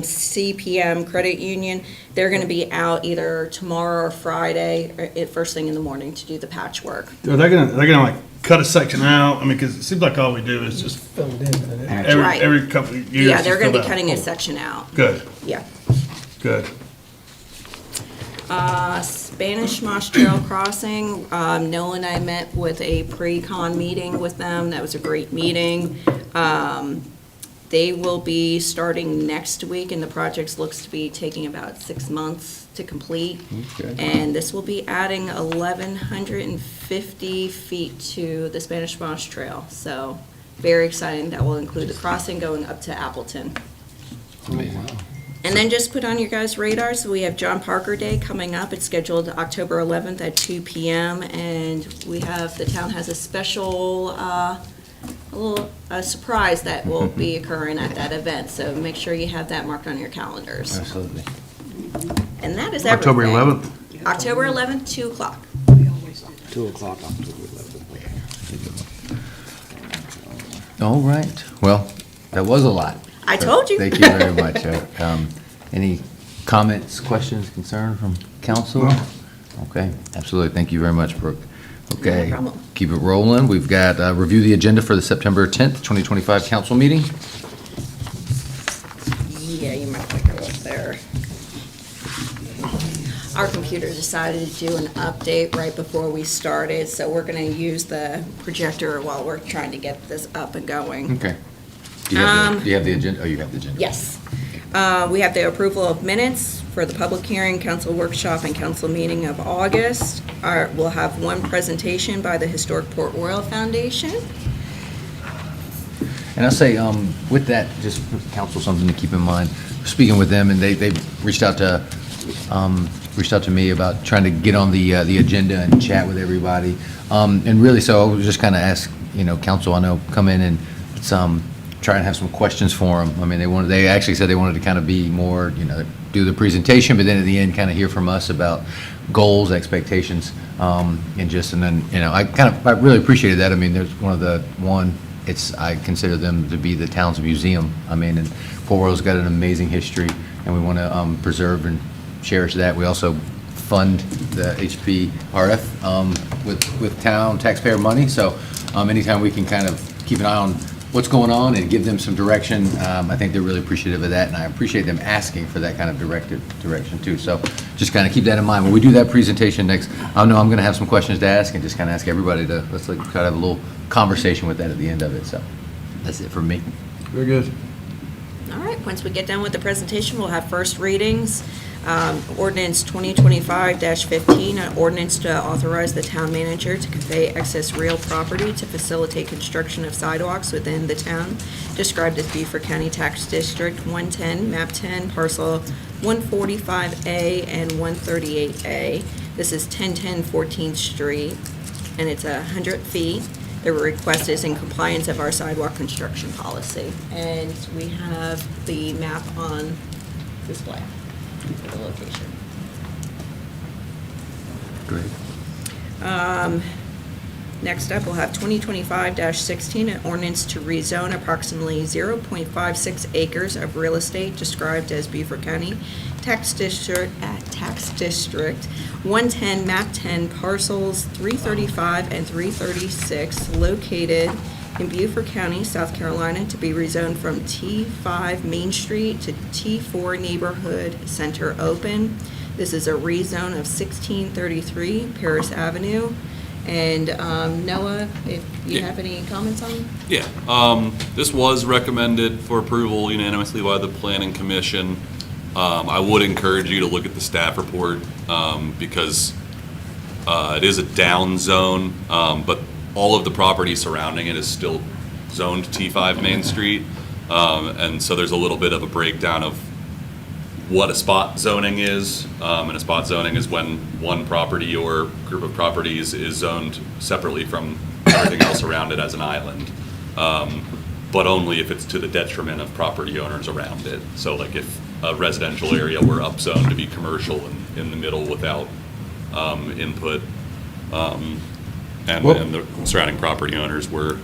Speaker 9: CPM Credit Union, they're gonna be out either tomorrow or Friday, or first thing in the morning to do the patchwork.
Speaker 2: Are they gonna like cut a section out? I mean, cause it seems like all we do is just
Speaker 6: Fill it in.
Speaker 9: Right.
Speaker 2: every couple of years.
Speaker 9: Yeah, they're
Speaker 2: just
Speaker 9: gonna be
Speaker 2: fill that.
Speaker 9: cutting a section out,
Speaker 2: Good,
Speaker 9: yeah.
Speaker 2: good.
Speaker 9: Spanish Moss Trail Crossing, Noah and I met with a pre-con meeting with them. That was a great meeting. They will be starting next week, and the project looks to be taking about 6 months to complete.
Speaker 1: Okay.
Speaker 9: And this will be adding 1,150 feet to the Spanish Moss Trail. So Very exciting. That will include the crossing going up to Appleton.
Speaker 1: Amazing.
Speaker 9: And then just put on your guys' radars, we have John Parker Day coming up. It's scheduled October 11th at 2 p.m. And the town has a special, a surprise that will be occurring at that event. So make sure you have that marked on your calendars.
Speaker 1: Absolutely.
Speaker 9: And that is
Speaker 2: October
Speaker 9: everything.
Speaker 2: 11th?
Speaker 9: October 11th, 2 o'clock.
Speaker 10: 2 o'clock, October 11th.
Speaker 1: All right. Well, that was a lot.
Speaker 9: I told you.
Speaker 1: Thank you very much. Any comments, questions, concern from council?
Speaker 2: No.
Speaker 1: Okay, absolutely. Thank you very much, Brooke. Okay,
Speaker 9: No problem.
Speaker 1: keep it rolling. We've got review the agenda for the September 10th, 2025 council meeting.
Speaker 9: Yeah, you might want to go up there. Our computer decided to do an update right before we started, so we're going to use the projector while we're trying to get this up and going.
Speaker 1: Okay. Do you have the agenda? Oh, you have the agenda.
Speaker 9: Yes. We have the approval of minutes for the public hearing, council workshop, and council meeting of August. We'll have one presentation by the Historic Port Royal Foundation.
Speaker 1: And I'll say, with that, just for council, something to keep in mind, speaking with them, and they reached out to me about trying to get on the agenda and chat with everybody. And really, so I was just kind of ask, council, I know, come in and try and have some questions for them. I mean, they actually said they wanted to kind of be more, do the presentation, but then at the end, kind of hear from us about goals, expectations, and then, I really appreciated that. I mean, there's I consider them to be the town's museum. I mean, and Port Royal's got an amazing history, and we want to preserve and cherish that. We also fund the HPRF with town taxpayer money. So anytime we can kind of keep an eye on what's going on and give them some direction, I think they're really appreciative of that, and I appreciate them asking for that kind of direction too. So just kind of keep that in mind. When we do that presentation next, I know I'm going to have some questions to ask and just kind of ask everybody to, let's try to have a little conversation with that at the end of it. So that's it for me.
Speaker 2: Very good.
Speaker 9: All right, once we get done with the presentation, we'll have first readings. Ordinance 2025-15, an ordinance to authorize the town manager to convey excess real property to facilitate construction of sidewalks within the town, described as Beaufort County Tax District 110, MAP 10, parcel 145A and 138A. This is 1010 14th Street, and it's 100 feet. The request is in compliance of our sidewalk construction policy. And we have the map on display for the location.
Speaker 1: Great.
Speaker 9: Next up, we'll have 2025-16, an ordinance to rezone approximately 0.56 acres of real estate described as Beaufort County Tax District 110, MAP 10, parcels 335 and 336, located in Beaufort County, South Carolina, to be rezoned from T5 Main Street to T4 Neighborhood Center Open. This is a rezone of 1633 Paris Avenue. And Noah, if you have any comments on?
Speaker 11: Yeah, this was recommended for approval unanimously by the Planning Commission. I would encourage you to look at the staff report because it is a down zone, but all of the property surrounding it is still zoned T5 Main Street. And so there's a little bit of a breakdown of what a spot zoning is. And a spot zoning is when one property or group of properties is zoned separately from everything else around it as an island. But only if it's to the detriment of property owners around it. So like if a residential area were upzoned to be commercial and in the middle without input, and the surrounding property owners were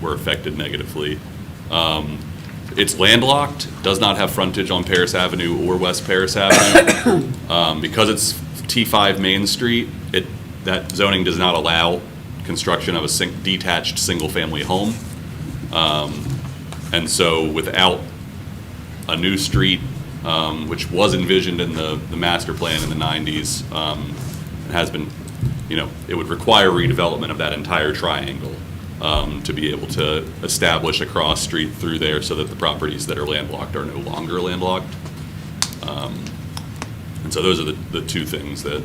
Speaker 11: affected negatively. It's landlocked, does not have frontage on Paris Avenue or West Paris Avenue. Because it's T5 Main Street, that zoning does not allow construction of a detached single-family home. And so without a new street, which was envisioned in the master plan in the 90s, it has been, it would require redevelopment of that entire triangle to be able to establish a cross street through there so that the properties that are landlocked are no longer landlocked. And so those are the two things that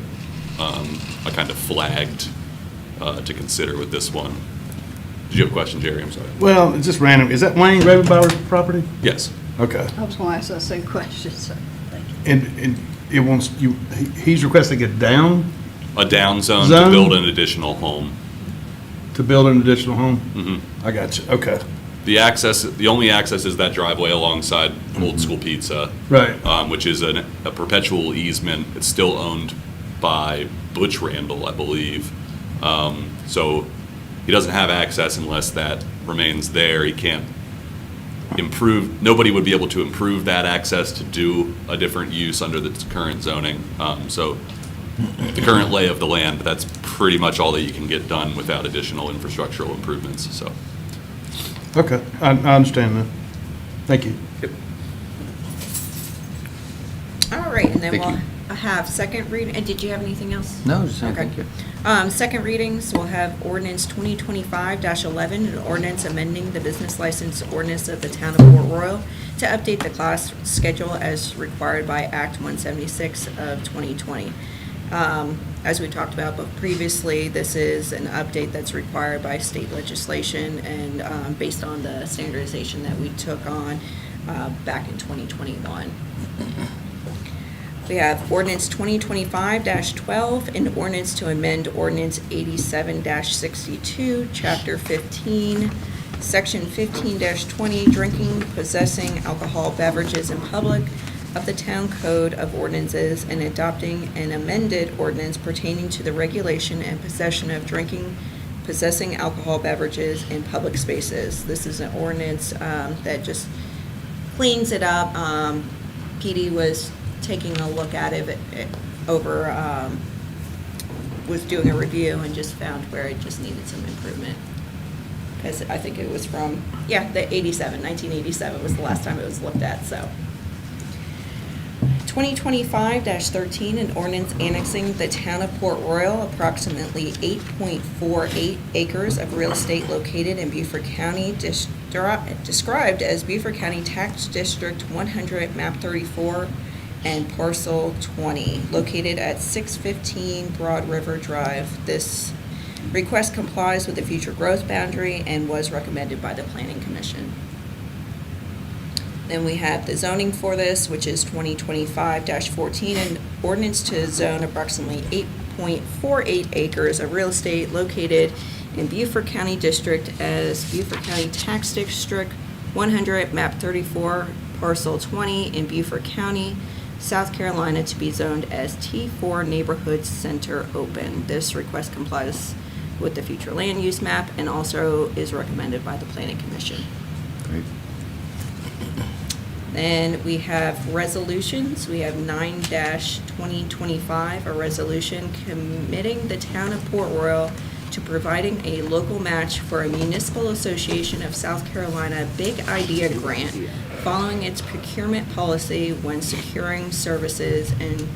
Speaker 11: I kind of flagged to consider with this one. Did you have a question, Jerry? I'm sorry.
Speaker 2: Well, it's just random. Is that Wayne Ravenbauer's property?
Speaker 11: Yes.
Speaker 2: Okay.
Speaker 7: I was gonna ask that same question, so, thank you.
Speaker 2: And it wants you, he's requesting it down
Speaker 11: A down zone
Speaker 2: Zone?
Speaker 11: to build an additional home.
Speaker 2: to build an additional home?
Speaker 11: Mm-hmm.
Speaker 2: I got you. Okay.
Speaker 11: The only access is that driveway alongside Old School Pizza.
Speaker 2: Right.
Speaker 11: Which is a perpetual easement. It's still owned by Butch Randall, I believe. So he doesn't have access unless that remains there. He can't improve, nobody would be able to improve that access to do a different use under the current zoning. So the current lay of the land, that's pretty much all that you can get done without additional infrastructural improvements, so.
Speaker 2: Okay. I understand that. Thank you.
Speaker 9: All right, and then
Speaker 1: Thank
Speaker 9: we'll
Speaker 1: you.
Speaker 9: have second read, and did you have anything else?
Speaker 1: No, just saying
Speaker 9: Okay.
Speaker 1: thank you.
Speaker 9: Second readings, we'll have ordinance 2025-11, an ordinance amending the business license ordinance of the town of Port Royal to update the class schedule as required by Act 176 of 2020. As we talked about previously, this is an update that's required by state legislation and based on the standardization that we took on back in 2021. We have ordinance 2025-12, an ordinance to amend ordinance 87-62, chapter 15, section 15-20, drinking, possessing alcohol beverages in public of the town code of ordinances and adopting an amended ordinance pertaining to the regulation and possession of drinking, possessing alcohol beverages in public spaces. This is an ordinance that just cleans it up. PD was taking a look at it was doing a review and just found where it just needed some improvement. Because I think it was from, the 1987 was the last time it was looked at, so. 2025-13, an ordinance annexing the town of Port Royal, approximately 8.48 acres of real estate located in Beaufort County, described as Beaufort County Tax District 100, map 34, and parcel 20, located at 615 Broad River Drive. This request complies with the future growth boundary and was recommended by the Planning Commission. Then we have the zoning for this, which is 2025-14, an ordinance to zone approximately 8.48 acres of real estate located in Beaufort County District as Beaufort County Tax District 100, map 34, parcel 20 in Beaufort County, South Carolina, to be zoned as T4 Neighborhood Center Open. This request complies with the future land use map and also is recommended by the Planning Commission.
Speaker 1: Great.
Speaker 9: Then we have resolutions. We have 9-2025, a resolution committing the town of Port Royal to providing a local match for a municipal association of South Carolina Big Idea grant following its procurement policy when securing services and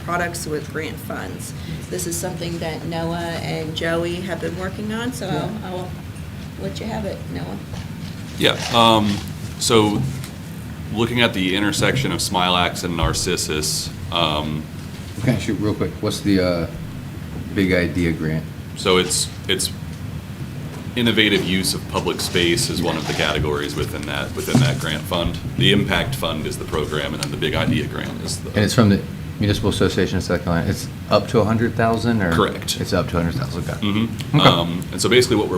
Speaker 9: products with grant funds. This is something that Noah and Joey have been working on, so I'll let you have it, Noah.
Speaker 11: Yeah, so looking at the intersection of Smilax and Narcissus,
Speaker 1: Can I shoot real quick? What's the Big Idea grant?
Speaker 11: so it's innovative use of public space is one of the categories within that grant fund. The impact fund is the program, and then the Big Idea grant is the.
Speaker 1: And it's from the Municipal Association of South Carolina. It's up to 100,000 or?
Speaker 11: Correct.
Speaker 1: It's up to 100,000, okay.
Speaker 11: Mhm.
Speaker 1: Okay.
Speaker 11: And so basically what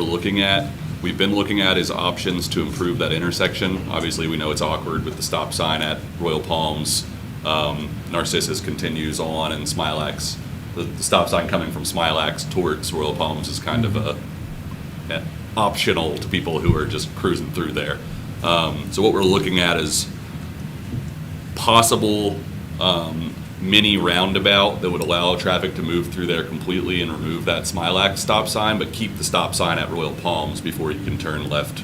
Speaker 11: we've been looking at is options to improve that intersection. Obviously, we know it's awkward with the stop sign at Royal Palms. Narcissus continues on, and Smilax, the stop sign coming from Smilax towards Royal Palms is kind of optional to people who are just cruising through there. So what we're looking at is possible mini roundabout that would allow traffic to move through there completely and remove that Smilax stop sign, but keep the stop sign at Royal Palms before you can turn left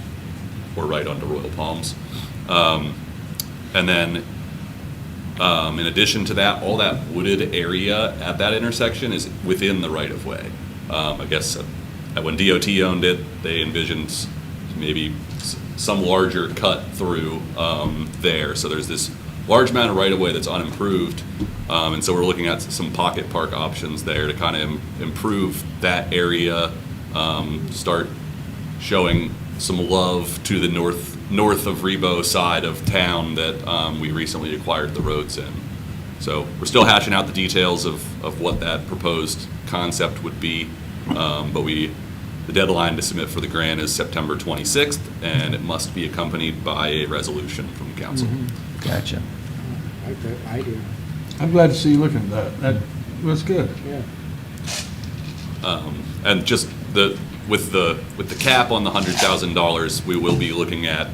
Speaker 11: or right onto Royal Palms. And then, in addition to that, all that wooded area at that intersection is within the right-of-way. I guess when DOT owned it, they envisioned maybe some larger cut through there. So there's this large amount of right-of-way that's unimproved, and so we're looking at some pocket park options there to kind of improve that area, start showing some love to the north of Rebo side of town that we recently acquired the roads in. So we're still hashing out the details of what that proposed concept would be, but the deadline to submit for the grant is September 26th, and it must be accompanied by a resolution from council.
Speaker 1: Gotcha.
Speaker 6: I like that idea,
Speaker 2: I'm glad to see you looking at that. That was good.
Speaker 6: yeah.
Speaker 11: And just with the cap on the $100,000, we will be looking at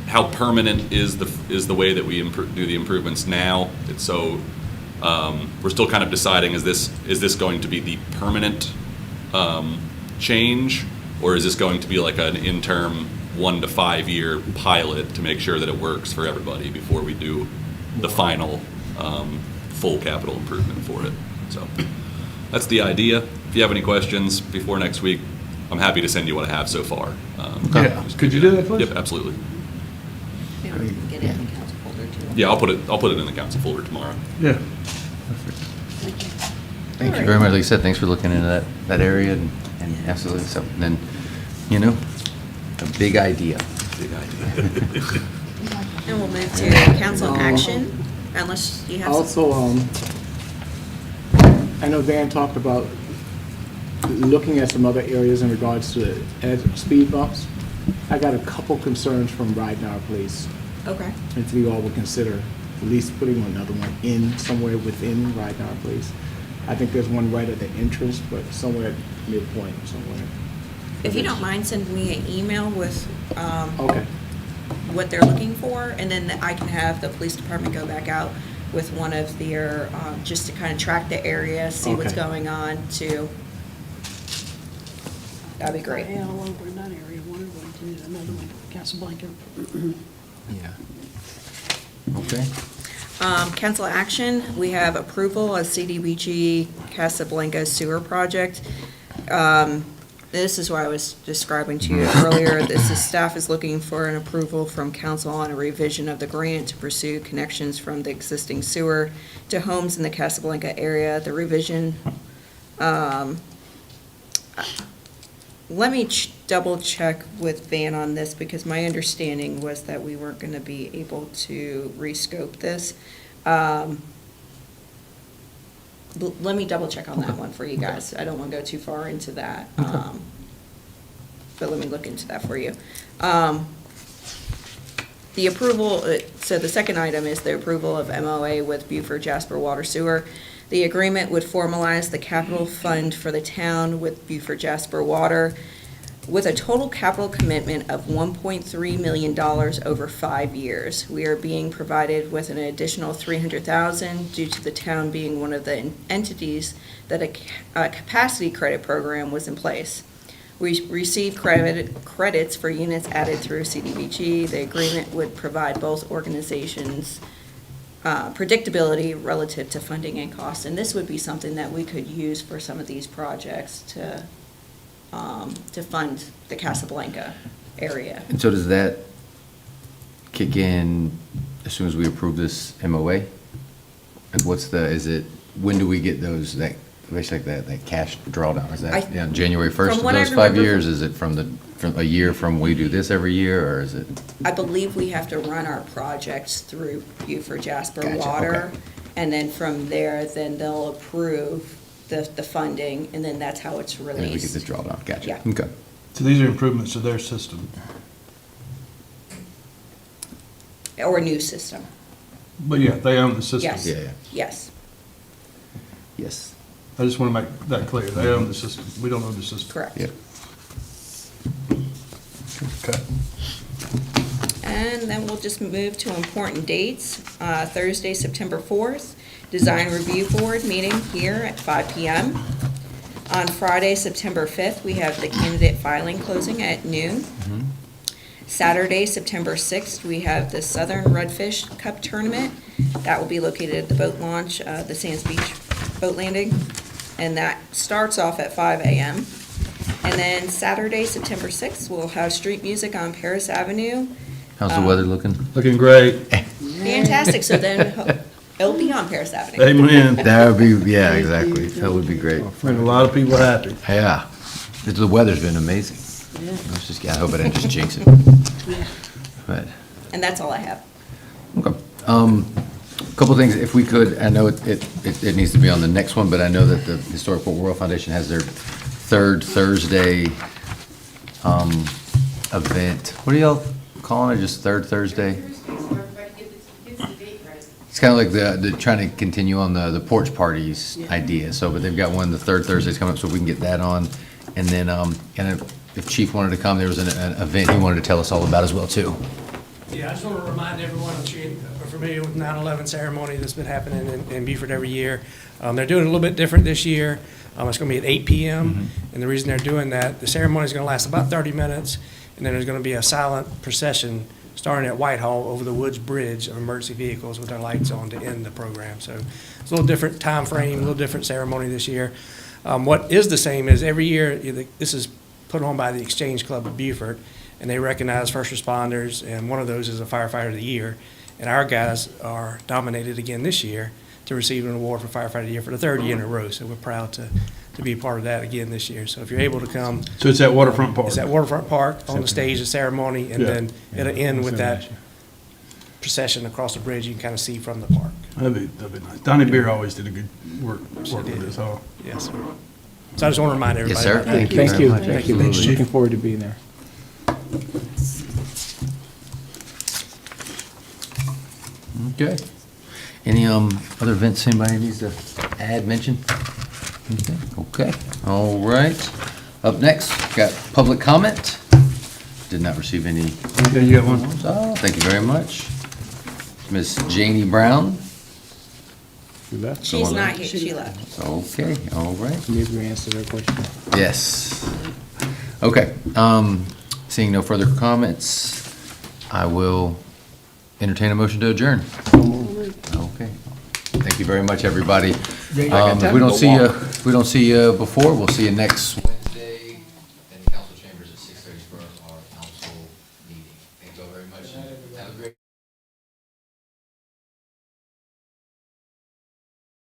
Speaker 11: how permanent is the way that we do the improvements now. It's so we're still kind of deciding, is this going to be the permanent change, or is this going to be like an interim 1 to 5 year pilot to make sure that it works for everybody before we do the final full capital improvement for it? So that's the idea. If you have any questions before next week, I'm happy to send you what I have so far.
Speaker 2: Yeah. Could you do that, please?
Speaker 11: Yep, absolutely.
Speaker 9: Yeah, we can get it in the council folder too.
Speaker 11: Yeah, I'll put it in the council folder tomorrow.
Speaker 2: Yeah.
Speaker 1: Thank you very much. Like I said, thanks for looking into that area and absolutely something. And, a big idea.
Speaker 11: Big idea.
Speaker 9: And we'll move to council action, unless you have some.
Speaker 6: Also, I know Dan talked about looking at some other areas in regards to speed bumps. I got a couple concerns from Ridenour Place,
Speaker 9: Okay.
Speaker 6: if you all would consider at least putting another one in somewhere within Ridenour Place. I think there's one right at the entrance, but somewhere at midpoint somewhere.
Speaker 9: If you don't mind sending me an email with
Speaker 6: Okay.
Speaker 9: what they're looking for, and then I can have the police department go back out with one of their, just to kind of track the area, see what's
Speaker 6: Okay.
Speaker 9: going on too. That'd be great.
Speaker 7: Yeah, all over in that area, one of them, another one, Casablanca.
Speaker 1: Yeah. Okay.
Speaker 9: Council action, we have approval of CDBG Casablanca Sewer Project. This is what I was describing to you earlier. Staff is looking for an approval from council on a revision of the grant to pursue connections from the existing sewer to homes in the Casablanca area. The revision, let me double check with Van on this, because my understanding was that we weren't going to be able to rescope this. Let me double check on that one for you guys. I don't want to go too far into that. But let me look into that for you. The approval, so the second item is the approval of MOA with Beaufort Jasper Water Sewer. The agreement would formalize the capital fund for the town with Beaufort Jasper Water with a total capital commitment of $1.3 million over 5 years. We are being provided with an additional $300,000 due to the town being one of the entities that a capacity credit program was in place. We received credits for units added through CDBG. The agreement would provide both organizations predictability relative to funding and costs. And this would be something that we could use for some of these projects to fund the Casablanca area.
Speaker 1: And so does that kick in as soon as we approve this MOA? And when do we get those, basically that cash drawdown? Is that January 1st
Speaker 9: From
Speaker 1: of
Speaker 9: what I
Speaker 1: those 5
Speaker 9: remember
Speaker 1: years? Is it from a year from we do this every year, or is it?
Speaker 9: I believe we have to run our projects through Beaufort Jasper
Speaker 1: Gotcha,
Speaker 9: Water.
Speaker 1: okay.
Speaker 9: And then from there, then they'll approve the funding, and then that's how it's
Speaker 1: And then we get
Speaker 9: released.
Speaker 1: this drawdown, gotcha.
Speaker 9: Yeah.
Speaker 1: Okay.
Speaker 2: So these are improvements to their system.
Speaker 9: Or a new system.
Speaker 2: But yeah, they own the system.
Speaker 9: Yes.
Speaker 1: Yeah, yeah.
Speaker 9: Yes.
Speaker 1: Yes.
Speaker 2: I just want to make that clear. They own the system. We don't own the system.
Speaker 9: Correct.
Speaker 1: Yep.
Speaker 2: Okay.
Speaker 9: And then we'll just move to important dates. Thursday, September 4th, Design Review Board meeting here at 5 PM. On Friday, September 5th, we have the candidate filing closing at noon. Saturday, September 6th, we have the Southern Redfish Cup Tournament. That will be located at the boat launch, the Sands Beach Boat Landing. And that starts off at 5 AM. And then Saturday, September 6th, we'll have street music on Paris Avenue.
Speaker 1: How's the weather looking?
Speaker 2: Looking great.
Speaker 9: Fantastic, so then it'll be on Paris Avenue.
Speaker 2: Amen.
Speaker 1: That would be, yeah, exactly. That would be great.
Speaker 2: Make a lot of people happy.
Speaker 1: Yeah. The weather's been amazing. I hope I didn't just jinx it. But,
Speaker 9: And that's all I have.
Speaker 1: okay. Couple things, if we could, I know it needs to be on the next one, but I know that the Historic Fort World Foundation has their third Thursday event. What are y'all calling it, just third Thursday? It's kind of like the trying to continue on the porch parties idea, so, but they've got one, the third Thursday's coming up, so we can get that on. And then, and if Chief wanted to come, there was an event he wanted to tell us all about as well, too.
Speaker 12: Yeah, I just want to remind everyone that you are familiar with 9/11 ceremony that's been happening in Beaufort every year. They're doing it a little bit different this year. It's going to be at 8 p.m. And the reason they're doing that, the ceremony is going to last about 30 minutes, and then there's going to be a silent procession starting at Whitehall over the Woods Bridge of emergency vehicles with their lights on to end the program. So it's a little different time frame, a little different ceremony this year. What is the same is every year, this is put on by the Exchange Club of Beaufort, and they recognize first responders, and one of those is a firefighter of the year. And our guys are nominated again this year to receive an award for firefighter of the year for the third year in a row. So we're proud to be a part of that again this year. So if you're able to come,
Speaker 2: So it's at Waterfront Park?
Speaker 12: it's at Waterfront Park on the stage, the ceremony, and
Speaker 2: Yeah.
Speaker 12: then it'll end with that procession across the bridge you can kind of see from the park.
Speaker 2: That'd be nice. Donnie Beer always did a good work with this, huh?
Speaker 12: Yes, sir. So I just want to remind everybody.
Speaker 1: Yes, sir.
Speaker 12: about that.
Speaker 1: Thank you
Speaker 6: Thank
Speaker 1: very
Speaker 6: you,
Speaker 1: much.
Speaker 6: thank you.
Speaker 1: Absolutely.
Speaker 6: Looking forward to being there.
Speaker 1: Okay. Any other events anybody needs to add, mention? Okay, all right. Up next, got public comment. Did not receive any.
Speaker 2: Yeah, you got one?
Speaker 1: Oh, thank you very much. Miss Janie Brown.
Speaker 6: You left?
Speaker 9: She's not here, she left.
Speaker 1: Okay, all right.
Speaker 6: Maybe we answered her question.
Speaker 1: Yes. Okay, seeing no further comments, I will entertain a motion to adjourn. Okay. Thank you very much, everybody. If we don't see you before, we'll see you next Wednesday in the council chambers at 6:30 for our council meeting. Thank you all very much. Have a great